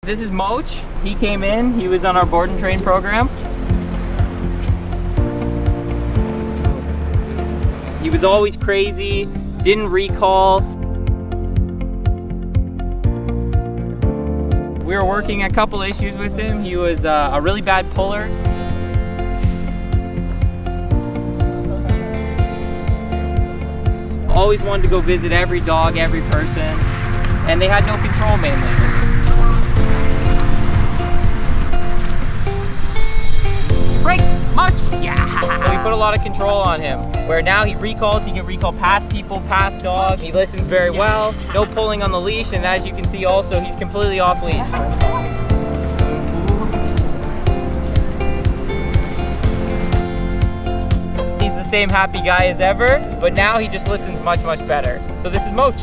This is Moch. He came in, he was on our board and train program. He was always crazy, didn't recall. We were working a couple issues with him. He was a really bad puller. Always wanted to go visit every dog, every person, and they had no control mainly. Break! Much! Yeah! So we put a lot of control on him, where now he recalls, he can recall past people, past dogs. He listens very well, no pulling on the leash, and as you can see also, he's completely off leash. He's the same happy guy as ever, but now he just listens much, much better. So this is Moch.